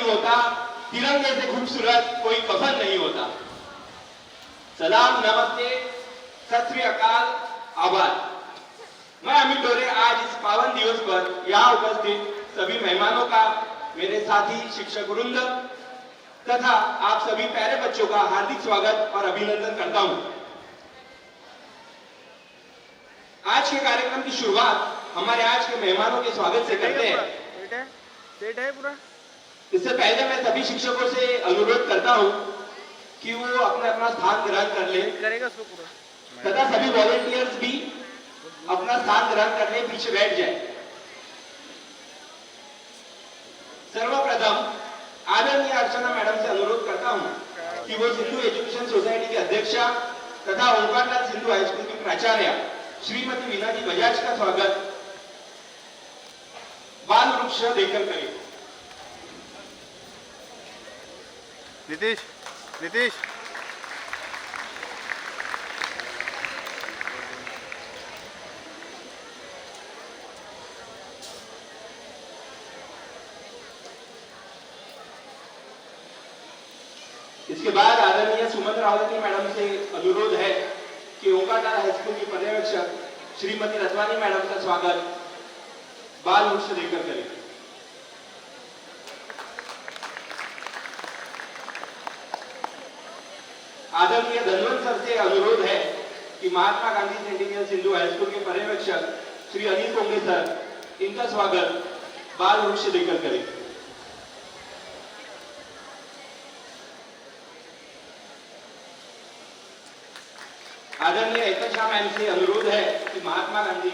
होता, तिरंगे से खूबसूरत कोई कफन नहीं होता। सलाम, नमस्ते, सत श्री अकाल, आभार। मैं अमित डोरे आज इस पावन दिवस पर यहाँ उपस्थित सभी मेहमानों का, मेरे साथी शिक्षक वृंद तथा आप सभी प्यारे बच्चों का हार्दिक स्वागत और अभिनंदन करता हूं। आज के कार्यक्रम की शुरुआत हमारे आज के मेहमानों के स्वागत से करते हैं। इससे पहले मैं सभी शिक्षकों से अनुरोध करता हूं कि वो अपना अपना स्थान ग्रहण कर ले तथा सभी वॉलंटियर्स भी अपना स्थान ग्रहण करने पीछे बैठ जाए। सर्वप्रथम आदरणीय अर्चना मैडम से अनुरोध करता हूं कि वो सिंधु एजुकेशन सोसाइटी की अध्यक्षा तथा ओंकारनाथ सिंधु हाई स्कूल की प्राचार्य श्रीमती वीना जी बजाज का स्वागत बाल वृक्ष देकर करें। नीतीश नीतीश इसके बाद आदरणीय सुमन रावत मैडम से अनुरोध है कि ओंकारनाथ हाई स्कूल की पर्यवेक्षक श्रीमती रतवानी मैडम का स्वागत बाल वृक्ष देकर करें। आदरणीय धनवंत सर से अनुरोध है कि Mahatma Gandhi centennial Sindhu high school के पर्यवेक्षक श्री अनिल कोंगे सर, इनका स्वागत बाल वृक्ष देकर करें। आदरणीय एकता मैम से अनुरोध है कि Mahatma Gandhi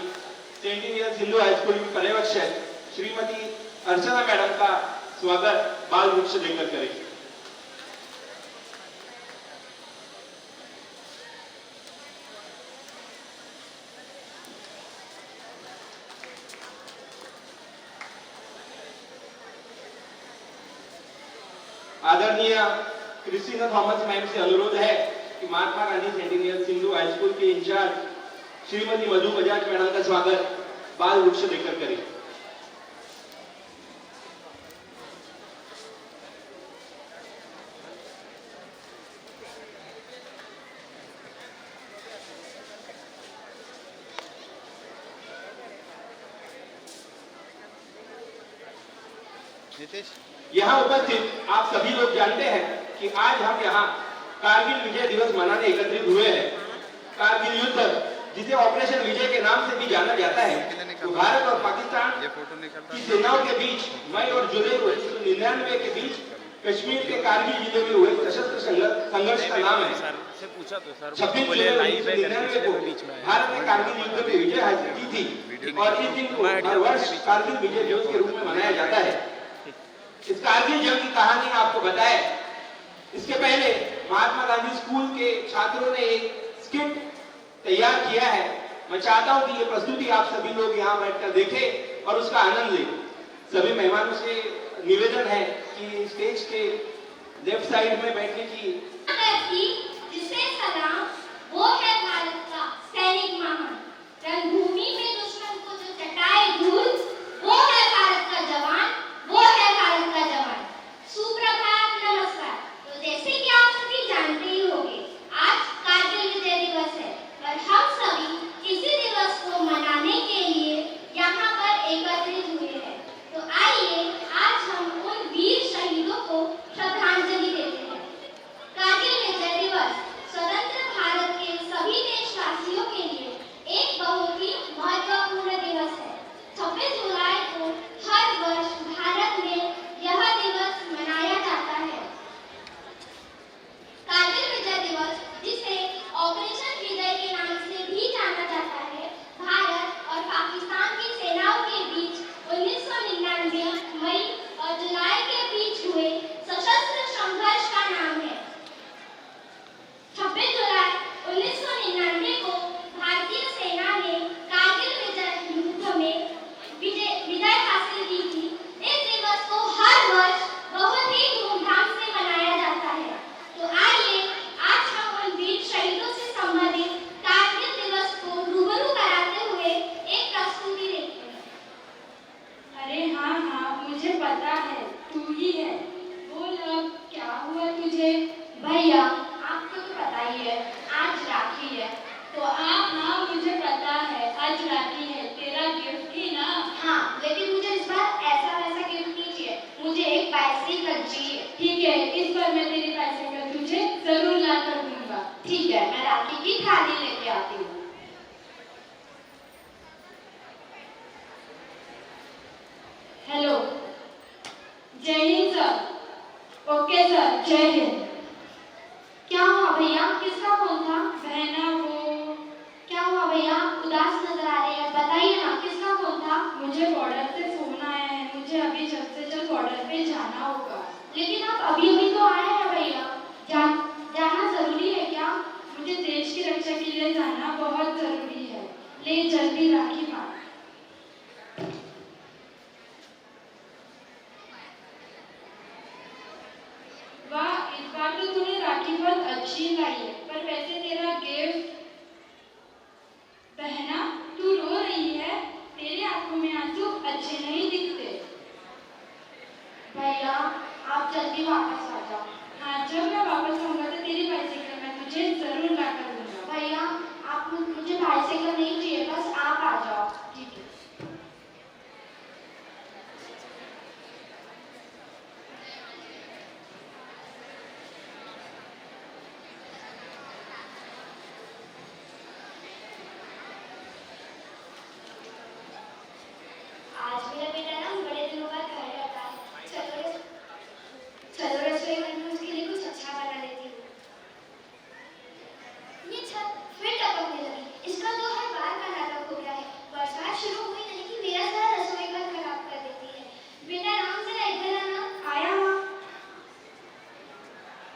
centennial Sindhu high school की पर्यवेक्षक श्रीमती अर्चना मैडम का स्वागत बाल वृक्ष देकर करें। आदरणीय क्रिस्टीना थॉमस मैम से अनुरोध है कि Mahatma Gandhi centennial Sindhu high school के इंचार्ज श्रीमती मधु बजाज मैडम का स्वागत बाल वृक्ष देकर करें। नीतीश यहाँ उपस्थित आप सभी लोग जानते हैं कि आज हम यहाँ कारगिल विजय दिवस मनाने एकत्रित हुए हैं। कारगिल युद्ध, जिसे ऑपरेशन विजय के नाम से भी जाना जाता है, तो भारत और पाकिस्तान की सेनाओं के बीच मई और जुलाई 1999 के बीच कश्मीर के कारगिल जिले में हुए सशस्त्र संघर्ष का नाम है। 26 जुलाई 1999 को भारत ने कारगिल युद्ध में विजय हासिल की थी और इस दिन को हर वर्ष कारगिल विजय दिवस के रूप में मनाया जाता है। इस कारगिल जंग की कहानी आपको बताए इसके पहले महात्मा गांधी स्कूल के छात्रों ने एक स्किट तैयार किया है। मैं चाहता हूं कि ये प्रस्तुति आप सभी लोग यहाँ बैठकर देखें और उसका आनंद लें। सभी मेहमानों से निवेदन है कि स्टेज के लेफ्ट साइड में बैठने की जिसे सलाम, वो है भारत का सैनिक महान। रणभूमि में दुश्मन को जो चटाए धूल, वो है भारत का जवान, वो है भारत का जवान। सुप्रभात, नमस्कार। तो जैसे कि आप सभी जानते ही होंगे, आज कारगिल विजय दिवस है और हम सभी इसी दिवस को मनाने के लिए यहाँ पर एकत्रित हुए हैं। तो आइए आज हम उन वीर शहीदों को श्रद्धांजलि देते हैं। कारगिल विजय दिवस स्वतंत्र भारत के सभी देशवासियों के लिए एक बहुत ही बाइसिकल चाहिए। ठीक है, इस बार मैं तेरी बाइसिकल तुझे जरूर ला कर दूंगा। ठीक है, मैं राखी की थाली लेके आती हूँ। हेलो, जय हिंद सर। ओके सर, जय हिंद। क्या हुआ भैया, किसका फोन था? बहना वो, क्या हुआ भैया, उदास नजर आ रहे हैं, बताइए ना किसका फोन था? मुझे बॉर्डर से फोन आया है, मुझे अभी जल्द से जल्द बॉर्डर पे जाना होगा। लेकिन आप अभी अभी तो आए हैं भैया, जाना जरूरी है क्या? मुझे देश की रक्षा के लिए जाना बहुत जरूरी है। ले जल्दी राखी बांध। वाह, इस बार तो तूने राखी बहुत अच्छी लाई है, पर वैसे तेरा गिफ्ट। बहना, तू रो रही है, तेरे आंखों में आंसू अच्छे नहीं दिखते। भैया आप जल्दी वापस आ जाओ। हाँ, जब मैं वापस आऊंगा तो तेरी बाइसिकल मैं तुझे जरूर ला कर दूंगा। भैया आप मुझे बाइसिकल नहीं चाहिए, बस आप आ जाओ। ठीक है। आज मेरा बेटा ना बड़े दिनों बाद घर लौटा है। चलो रसोई घर में उसके लिए कुछ अच्छा बना लेती हूँ। ये छत फिर टपकने लगी। इसका तो हर बार का नाटक हो गया है। बरसात शुरू हुई नहीं कि मेरा सारा रसोई घर खराब कर देती है। बेटा राम जरा इधर आना। आया माँ।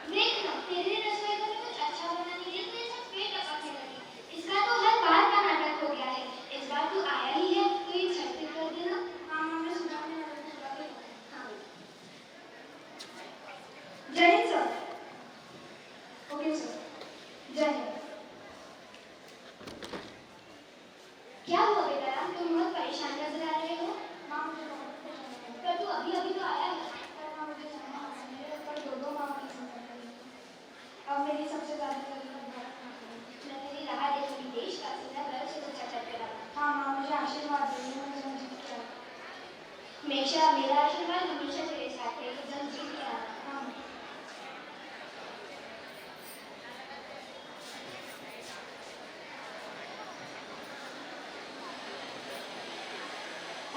देख ना, तेरे लिए रसोई घर में कुछ अच्छा बनाने के लिए तो ये छत फिर टपकने लगी। इसका तो हर बार का नाटक हो गया है। इस बार तू आया ही है तो ये छत ठीक कर देना। हाँ हाँ, मैं सुधारने वाला हूँ, सुधार देना। हाँ जय हिंद सर। ओके सर, जय हिंद। क्या हुआ बेटा राम, तुम बहुत परेशान नजर आ रहे हो? माँ, मुझे बहुत परेशान है। पर तू अभी अभी तो आया है। पर माँ, मुझे जाना है, मेरे ऊपर दो माँ की जिम्मेदारी है। अब मेरी सबसे ज्यादा जरूरत है। मैं तेरी राह देखूंगी, देश का सीधा गर्व से ऊंचा करके रहा। हाँ माँ, मुझे आशीर्वाद दीजिए, मैं जल्द जीत के आऊँ। हमेशा मेरा आशीर्वाद हमेशा तेरे साथ है, तो जल्द जीत के आना। हाँ।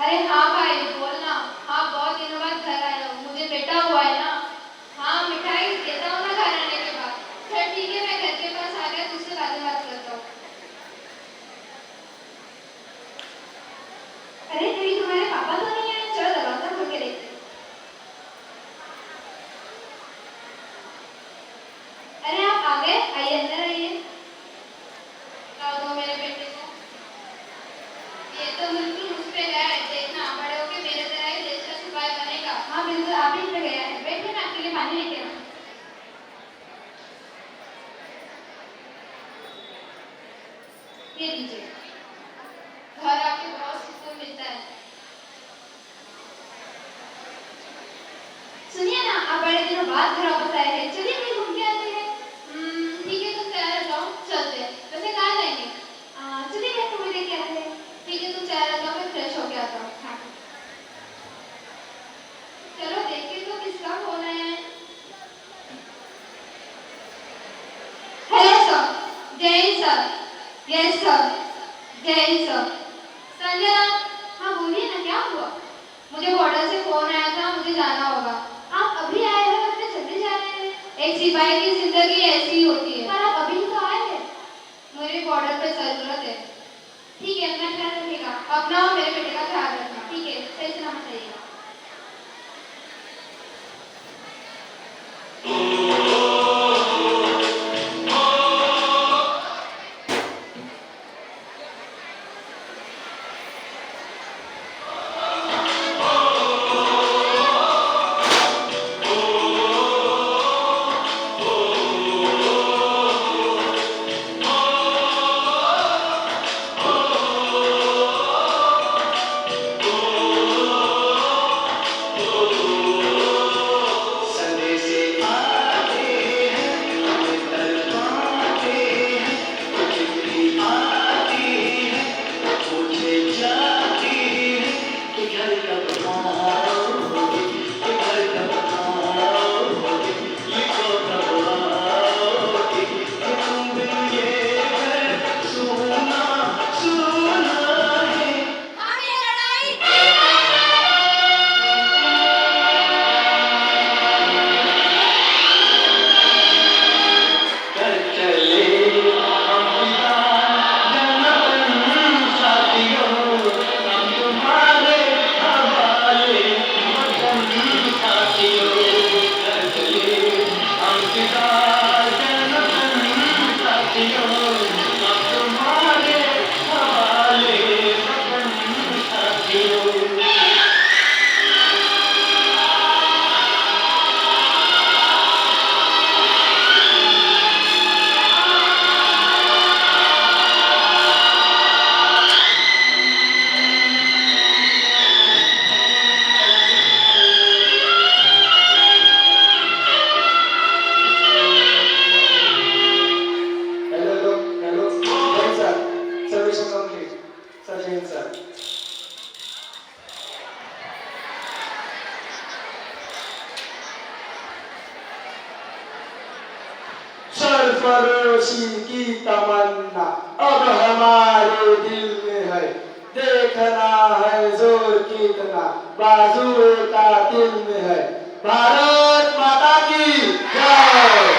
अरे हाँ भाई, बोलना। हाँ, बहुत दिनों बाद घर आए हो, मुझे बेटा हुआ है ना। हाँ, मिठाई देता हूँ ना घर आने के बाद। चल ठीक है, मैं घर के पास आ गया, तुझसे बाद में बात करता हूँ। अरे कहीं तुम्हारे पापा तो नहीं आए? चलो दरवाजा खोल के देखते हैं। अरे आप आ गए, आइए अंदर आइए। लाओ दो मेरे बेटे को। ये तो बिल्कुल मुझ पे गया है, देखना बड़े होके मेरे तरह ही देश का सिपाही बनेगा। हाँ बिल्कुल, आप ही पे गया है। बैठे, मैं आपके लिए पानी लेके आऊँ। ये लीजिए। घर आके बहुत सुकून मिलता है। सुनिए ना, आप बड़े दिनों बाद घर वापस आए हैं, चलिए कहीं घूम के आते हैं। ठीक है, तुम तैयार हो जाओ, चलते हैं। वैसे कहाँ जाएंगे? चलिए कहीं मूवी देख के आते हैं। ठीक है, तुम तैयार हो जाओ, मैं फ्रेश होके आता हूँ। हाँ चलो देखिए तो किसका फोन है। Hello sir. जय हिंद सर। Yes sir. जय हिंद सर। संजय राम। हाँ बोलिए ना, क्या हुआ? मुझे बॉर्डर से फोन आया था, मुझे जाना होगा। आप अभी आए हैं, इतने जल्दी जा रहे हैं? एक सिपाही की जिंदगी ऐसी ही होती है। पर आप अभी तो आए हैं। मेरी बॉर्डर पे जरूरत है। ठीक है, अपना ख्याल रखिएगा। अपना और मेरे बेटे का ख्याल रखना। ठीक है, सही सलामत रहिएगा। सरफरोशी की तमन्ना अब हमारे दिल में है। देखना है जोर कितना बाजुए का दिल में है। भारत माता की जय।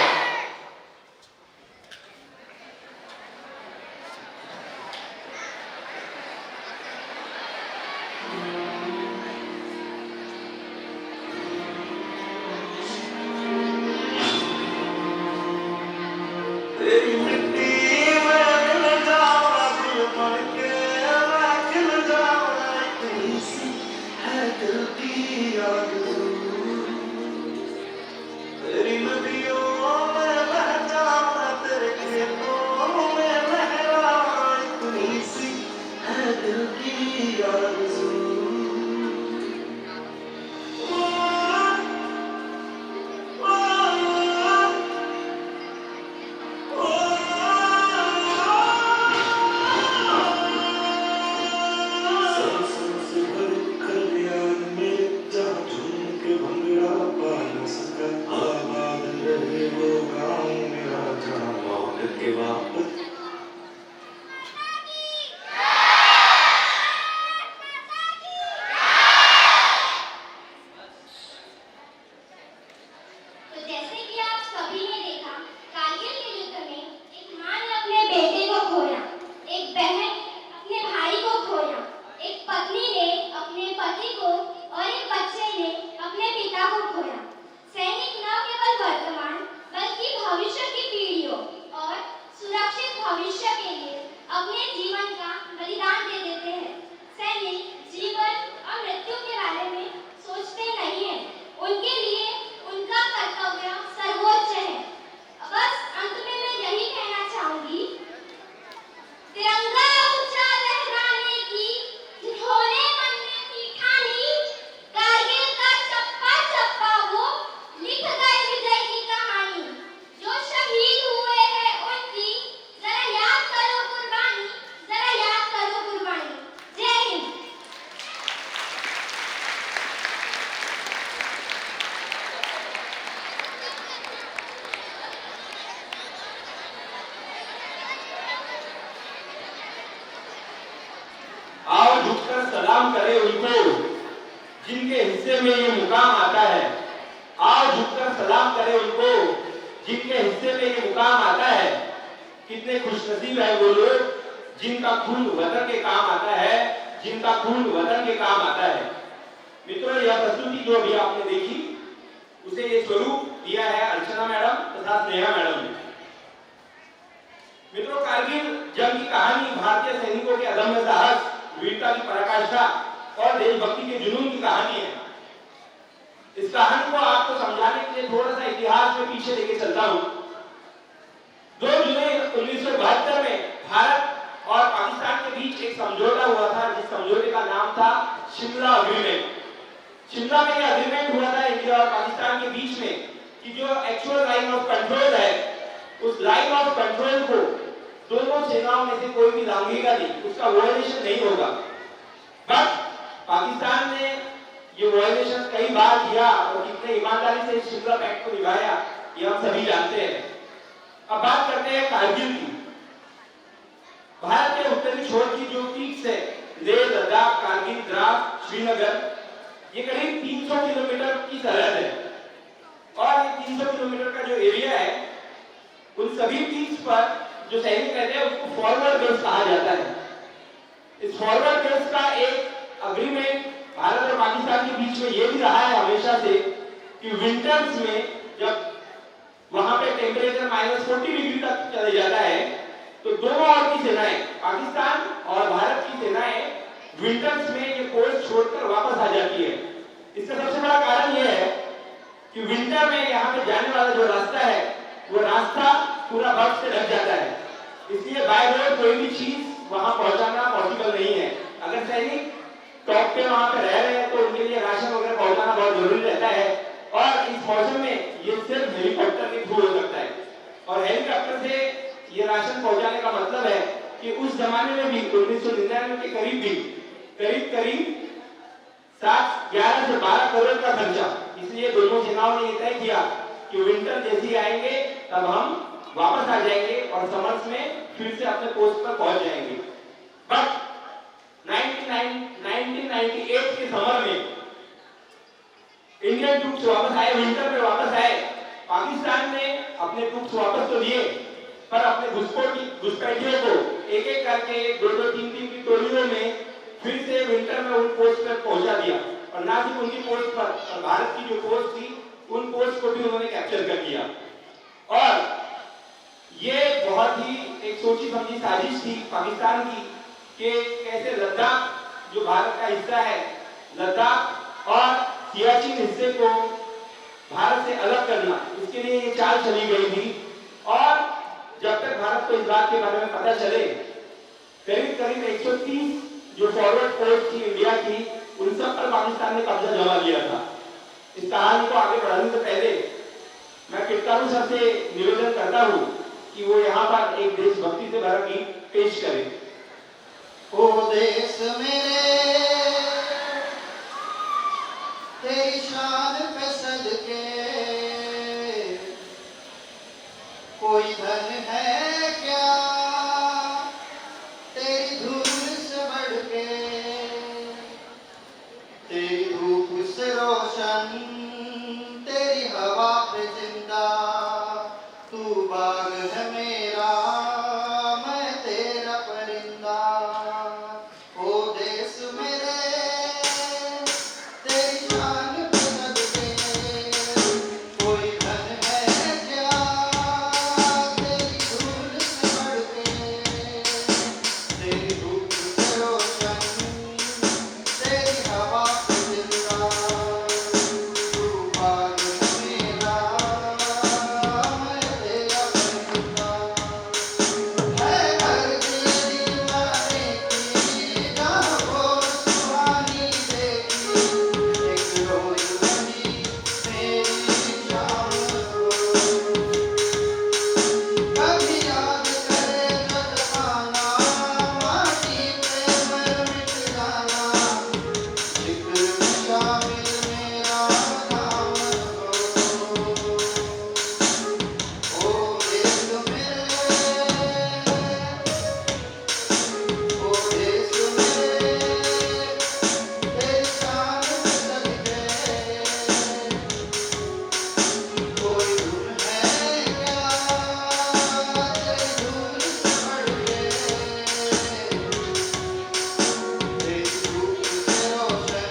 तेरी मिट्टी में मिल जाऊं दिल बन के, मैं खिल जाऊं इतनी सी है दिल की आरज़ू। तेरी नदियों में बह जाऊं, तेरे खेतों में लहराऊं, इतनी सी है दिल की आरज़ू। तो जैसे कि आप सभी ने देखा, कारगिल के युद्ध में एक माँ ने अपने बेटे को खोया, एक बहन अपने भाई को खोया, एक पत्नी ने अपने पति को और एक बच्चे ने अपने पिता को खोया। सैनिक न केवल वर्तमान बल्कि भविष्य की पीढ़ियों और सुरक्षित भविष्य के लिए अपने जीवन का बलिदान दे देते हैं। सैनिक जीवन और मृत्यु के बारे में सोचते नहीं हैं। उनके लिए उनका कर्तव्य सर्वोच्च है। बस अंत में मैं यही कहना चाहूंगी, तिरंगा ऊंचा लहराने की जिन्होंने मन में की ठानी, कारगिल का चप्पा चप्पा वो लिख गए विजय की कहानी। जो शहीद हुए हैं उनकी जरा याद करो कुर्बानी, जरा याद करो कुर्बानी। जय हिंद। आओ झुककर सलाम करें उनको जिनके हिस्से में ये मुकाम आता है। आओ झुककर सलाम करें उनको जिनके हिस्से में ये मुकाम आता है। कितने खुशनसीब है वो लोग जिनका खून वतन के काम आता है, जिनका खून वतन के काम आता है। मित्रों, यह प्रस्तुति जो अभी आपने देखी उसे ये स्वरूप दिया है अर्चना मैडम तथा स्नेहा मैडम ने। मित्रों, कारगिल जंग की कहानी भारतीय सैनिकों के अदम्य साहस, वीरता की पराकाष्ठा और देशभक्ति के जुनून की कहानी है। इस कहानी को आपको समझाने के लिए थोड़ा सा इतिहास में पीछे लेके चलता हूं। 2 जुलाई 1972 में भारत और पाकिस्तान के बीच एक समझौता हुआ था, जिस समझौते का नाम था शिमला अग्रीमेंट। शिमला में यह अग्रीमेंट हुआ था इंडिया और पाकिस्तान के बीच में कि जो एक्चुअल लाइन ऑफ कंट्रोल है, उस लाइन ऑफ कंट्रोल को दोनों सेनाओं में से कोई भी लांघेगा नहीं, उसका वायलेशन नहीं होगा। बट पाकिस्तान ने ये वायलेशन कई बार किया और कितने ईमानदारी से शिमला पैक्ट को निभाया ये हम सभी जानते हैं। अब बात करते हैं कारगिल की। भारत के उत्तरी छोर की जो पीक्स है, लेह, लद्दाख, कारगिल, द्रास, श्रीनगर, ये करीब 300 किलोमीटर की सरहद है। और ये 300 किलोमीटर का जो एरिया है, उन सभी पीक्स पर जो सैनिक रहते हैं उसको फॉरवर्ड बेस कहा जाता है। इस फॉरवर्ड बेस का एक अग्रीमेंट भारत और पाकिस्तान के बीच में ये भी रहा है हमेशा से कि विंटर्स में जब वहां पे टेम्परेचर -40 डिग्री तक चले जाता है तो दोनों ओर की सेनाएं, पाकिस्तान और भारत की सेनाएं विंटर्स में ये कोर्स छोड़कर वापस आ जाती है। इसका सबसे बड़ा कारण यह है कि विंटर में यहाँ पे जाने वाला जो रास्ता है वो रास्ता पूरा बर्फ से ढक जाता है, इसलिए बाय रोड कोई भी चीज वहां पहुंचाना पॉसिबल नहीं है। अगर सैनिक टॉप पे वहां पे रह रहे हैं तो उनके लिए राशन वगैरह पहुंचाना बहुत जरूरी रहता है और इस मौसम में ये सिर्फ हेलीकॉप्टर के थ्रू हो सकता है। और हेलीकॉप्टर से ये राशन पहुंचाने का मतलब है कि उस जमाने में भी 1999 के करीब भी करीब 11 से 12 करोड़ का खर्चा। इसलिए दोनों सेनाओं ने ये तय किया कि विंटर जैसे आएंगे तब हम वापस आ जाएंगे और समर्स में फिर से अपने पोस्ट पर पहुंच जाएंगे। बट 1998 के समर में इंडियन ट्रूप्स वापस आए, विंटर में वापस आए। पाकिस्तान ने अपने ट्रूप्स वापस तो लिए, पर अपने घुसपैठियों को एक एक करके दो दो तीन तीन की टोलियों में फिर से विंटर में उन पोस्ट पर पहुंचा दिया। और ना सिर्फ उनकी पोस्ट पर, भारत की जो पोस्ट थी उन पोस्ट को भी उन्होंने कैप्चर कर लिया। और ये बहुत ही एक सोची समझी साजिश थी पाकिस्तान की कि कैसे लद्दाख जो भारत का हिस्सा है, लद्दाख और सियाचिन हिस्से को भारत से अलग करना, इसके लिए ये चाल चली गई थी। और जब तक भारत को इस बात के बारे में पता चले, करीब करीब 130 जो फॉरवर्ड पोस्ट थी इंडिया की, उन सब पर पाकिस्तान ने कब्जा जमा लिया था। इस कहानी को आगे बढ़ाने से पहले मैं किरतारू सर से निवेदन करता हूँ कि वो यहाँ पर एक देशभक्ति से भरा गीत पेश करें। ओ देश मेरे तेरी शान पे सदके, कोई धन है क्या तेरी धूल से बढ़ के, तेरी धूप से रोशन तेरी हवा पे जिंदा, तू बाग है मेरा मैं तेरा परिंदा। ओ देश मेरे तेरी शान पे सदके, कोई धन है क्या तेरी धूल से बढ़ के, तेरी धूप से रोशन तेरी हवा पे जिंदा, तू बाग है मेरा मैं तेरा परिंदा। है घर तेरी दीवाने की जहाँ वो सुहानी देखी, एक रोज बनी मेरी शाम को, कभी याद करे तो जमाना माटी पे मर मिट जाना, जिक्र में शामिल मेरा नाम को। ओ देश मेरे, ओ देश मेरे तेरी शान पे सदके, कोई धुन है क्या तेरी धूल से बढ़ के, तेरी धूप से रोशन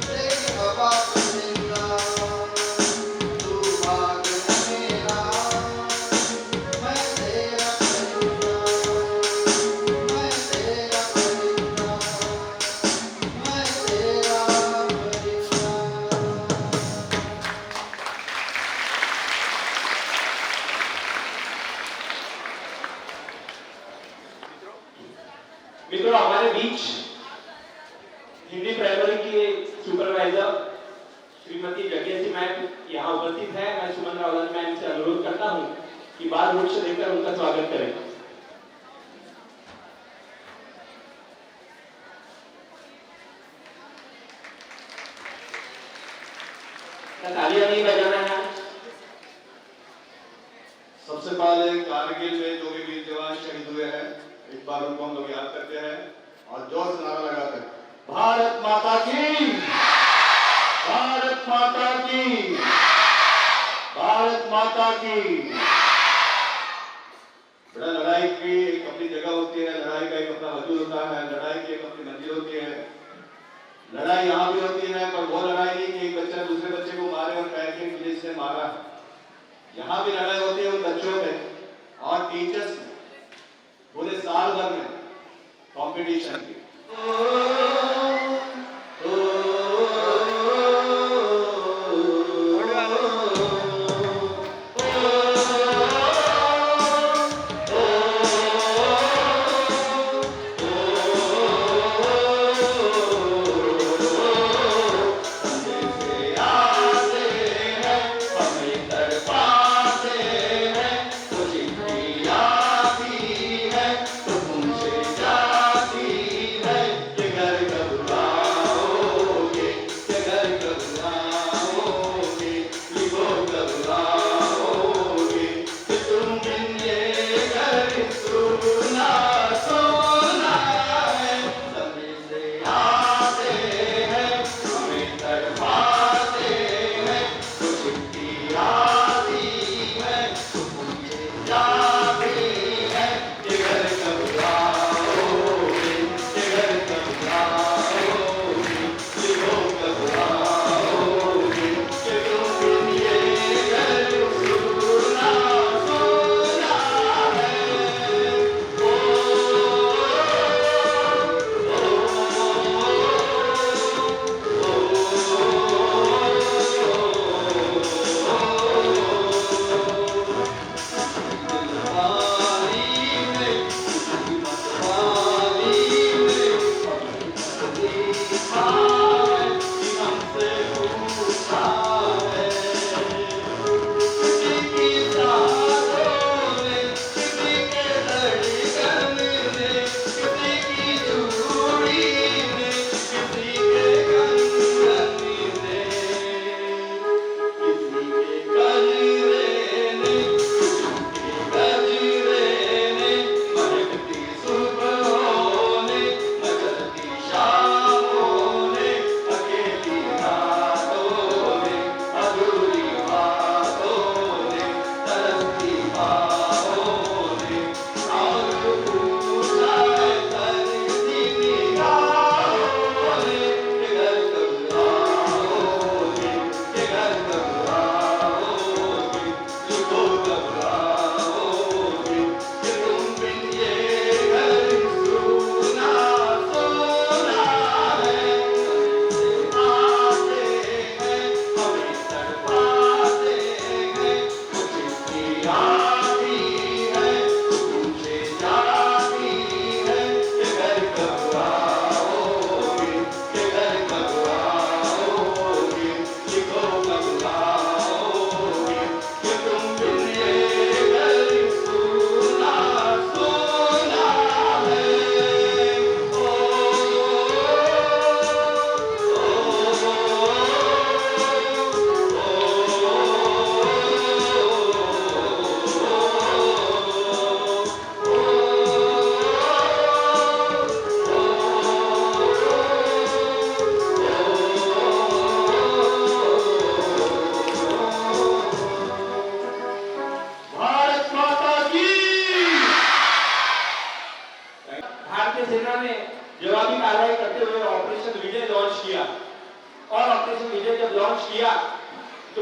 तेरी हवा पे जिंदा, तू बाग है मेरा मैं तेरा परिंदा, मैं तेरा परिंदा, मैं तेरा परिंदा। मित्रों, हमारे बीच हिंदी प्राइमरी की सुपरवाइजर श्रीमती जगेसी मैम यहाँ उपस्थित है। मैं सुमन रावलानी मैम से अनुरोध करता हूँ कि बाल वृक्ष देकर उनका स्वागत करें। क्या तालियां नहीं बजाना है? सबसे पहले कारगिल में जो भी वीर जवान शहीद हुए हैं, एक बार उनको हम लोग याद करते हैं और जोर से नारा लगाते हैं, भारत माता की, भारत माता की, भारत माता की। बड़ा लड़ाई की एक अपनी जगह होती है, लड़ाई का एक अपना वजूद होता है, लड़ाई की एक अपनी मंजिल होती है। लड़ाई यहाँ भी होती है, पर वो लड़ाई नहीं कि एक बच्चा दूसरे बच्चे को मारे और कहे कि मुझे इसने मारा है। यहाँ भी लड़ाई होती है उन बच्चों पे और टीचर्स पूरे साल भर में कंपटीशन की।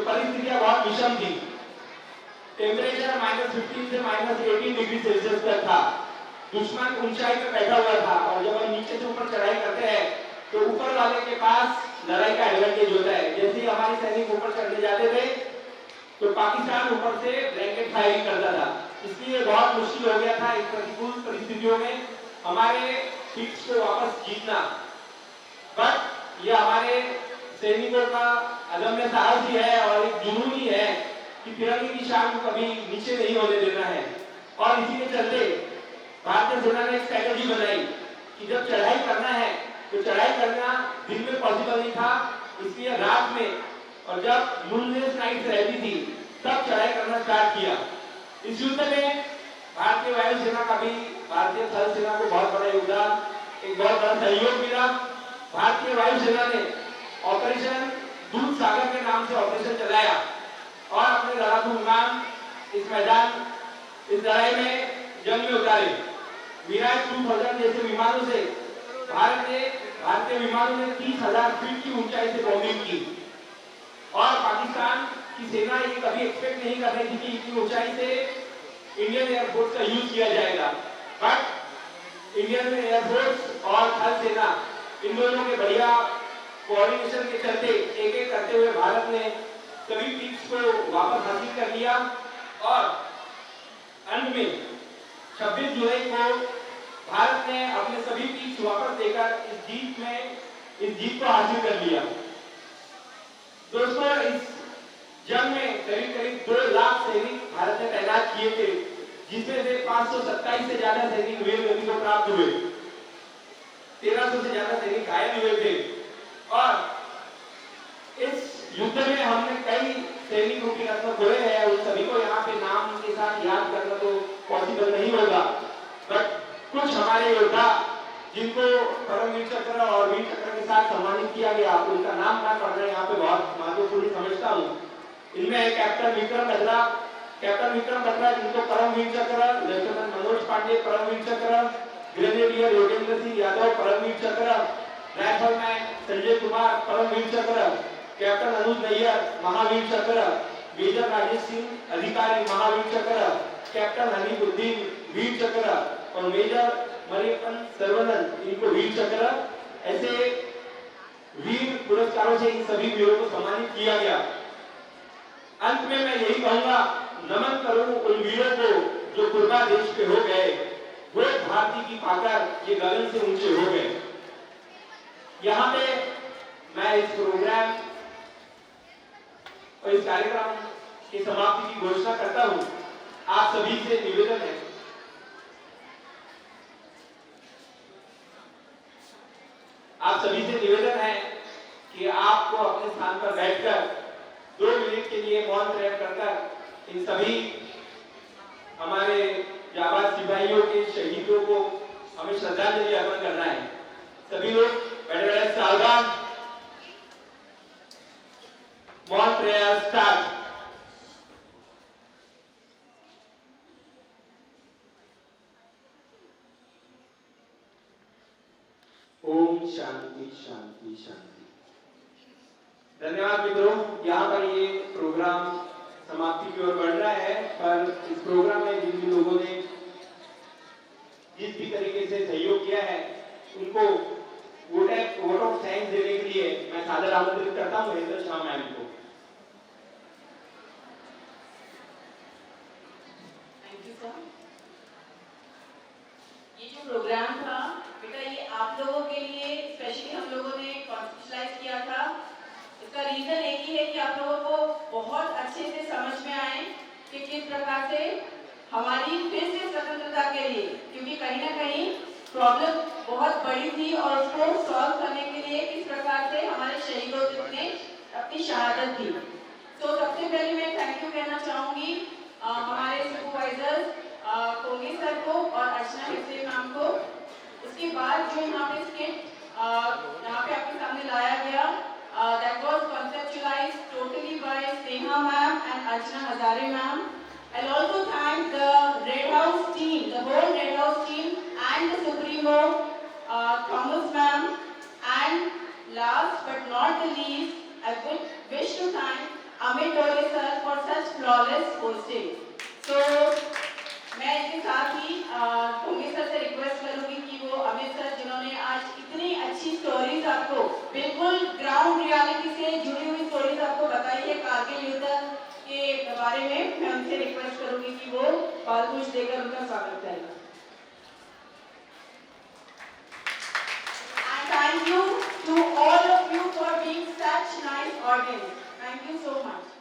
परिस्थितियां बहुत विषम थी। टेम्परेचर -15 से -18 डिग्री सेल्सियस तक था। दुश्मन ऊंचाई पे बैठा हुआ था और जब हम नीचे से ऊपर चढ़ाई करते हैं तो ऊपर वाले के पास लड़ाई का एडवांटेज होता है। जैसे ही हमारे सैनिक ऊपर चढ़ने जाते थे तो पाकिस्तान ऊपर से ब्लैंकेट फायरिंग करता था। इसलिए बहुत मुश्किल हो गया था इस प्रतिकूल परिस्थितियों में हमारे पिच को वापस जीतना। बट ये हमारे सैनिकों का अदम्य साहस ही है और एक जुनून ही है कि तिरंगे की शान को कभी नीचे नहीं होने देना है। और इसी के चलते भारतीय सेना ने एक स्ट्रैटेजी बनाई कि जब चढ़ाई करना है तो चढ़ाई करना दिन में पॉसिबल नहीं था, इसलिए रात में और जब मूनलेस नाइट्स रहती थी तब चढ़ाई करना स्टार्ट किया। इस युद्ध में भारतीय वायुसेना का भी भारतीय थल सेना को बहुत बड़ा योगदान, एक बहुत बड़ा सहयोग मिला। भारतीय वायुसेना ने ऑपरेशन दूध सागर के नाम से ऑपरेशन चलाया और अपने लड़ाकू विमान इस मैदान इस लड़ाई में जंग में उतारे। मिराज 2000 जैसे विमानों से भारतीय विमानों ने 30,000 फीट की ऊंचाई से बॉम्बिंग की और पाकिस्तान की सेना ये कभी एक्सपेक्ट नहीं कर रही थी कि इतनी ऊंचाई से इंडियन एयरफोर्स का यूज किया जाएगा। बट इंडियन एयरफोर्स और थल सेना इन दोनों के बढ़िया कोऑर्डिनेशन के चलते एक एक करते हुए भारत ने सभी पीक्स को वापस हासिल कर लिया और अंत में 26 जुलाई को भारत ने अपने सभी पीक्स वापस देकर इस जीत को हासिल कर लिया। दोस्तों, इस जंग में करीब करीब 2 लाख सैनिक भारत ने तैनात किए थे, जिसमें से 527 से ज्यादा सैनिक वीर गति को प्राप्त हुए, 1300 से ज्यादा सैनिक घायल हुए थे। और इस युद्ध में हमने कई सैनिकों की रत्न खोए हैं, उन सभी को यहाँ पे नाम के साथ याद करना तो पॉसिबल नहीं होगा। बट कुछ हमारे योद्धा जिनको परमवीर चक्र और वीर चक्र के साथ सम्मानित किया गया, उनका नाम मैं पढ़ना यहाँ पे बहुत महत्वपूर्ण समझता हूँ। इनमें कैप्टन विक्रम बत्रा जिनको परमवीर चक्र, लेफ्टिनेंट मनोज पांडे परमवीर चक्र, ग्रेनेडियर योगेंद्र सिंह यादव परमवीर चक्र, राइफलमैन संजय कुमार परमवीर चक्र, कैप्टन अनुज नैयर महावीर चक्र, मेजर राजेश सिंह अधिकारी महावीर चक्र, कैप्टन हनीफुद्दीन वीर चक्र और मेजर मरियप्पन सर्वनंद इनको वीर चक्र, ऐसे वीर पुरस्कारों से इन सभी वीरों को सम्मानित किया गया। अंत में मैं यही कहूंगा, नमन करूं उन वीरों को जो कुर्बान देश के हो गए, वो भारती की पाकर ये गगन से ऊंचे हो गए। यहाँ पे मैं इस प्रोग्राम और इस कार्यक्रम की समाप्ति की घोषणा करता हूं। आप सभी से निवेदन है कि आपको अपने स्थान पर बैठकर 2 मिनट के लिए मौन प्रेयर कर इन सभी हमारे जाबाज सिपाहियों के शहीदों को हमें श्रद्धांजलि अर्पण करना है। सभी लोग बैठे सावधान, मौन प्रेयर स्टार्ट। ओम शांति शांति शांति। धन्यवाद मित्रों, यहाँ पर ये प्रोग्राम समाप्ति की ओर बढ़ रहा है, पर इस प्रोग्राम में जिन भी लोगों ने जिस भी तरीके से सहयोग किया है उनको वोट ऑफ थैंक्स देने के लिए मैं सादर आमंत्रित करता हूँ महेंद्र शाह मैम को। Thank you sir. ये जो प्रोग्राम था बेटा, ये आप लोगों के लिए स्पेशली हम लोगों ने कॉन्सेप्चुअलाइज किया था। इसका रीजन एक ही है कि आप लोगों को बहुत अच्छे से समझ में आए कि किस प्रकार से हमारी फिर से स्वतंत्रता के लिए, क्योंकि कहीं ना कहीं प्रॉब्लम बहुत बड़ी थी और उसको सॉल्व करने के लिए किस प्रकार से हमारे शहीदों ने अपनी शहादत दी। तो सबसे पहले मैं थैंक यू कहना चाहूँगी हमारे सुपरवाइजर्स कोहली सर को और अर्चना मिस्त्री मैम को। उसके बाद जो यहाँ पे स्किट यहाँ पे आपके सामने लाया गया, that was conceptualized totally by Sneha ma'am and Archana Hazare ma'am. I'll also thank the Red House team, the whole Red House team and the Supremo Thomas ma'am, and last but not the least, I would wish to thank Amit Dole sir for such flawless hosting. So मैं इसके साथ ही Tommy sir से request करूंगी कि वो Amit sir जिन्होंने आज इतनी अच्छी स्टोरीज आपको बिल्कुल ग्राउंड रियलिटी से जुड़ी हुई स्टोरीज आपको बताई है कारगिल युद्ध के बारे में, मैं उनसे रिक्वेस्ट करूंगी कि वो पालपुष्प देकर उनका स्वागत करें। And thank you to all of you for being such nice audience. Thank you so much.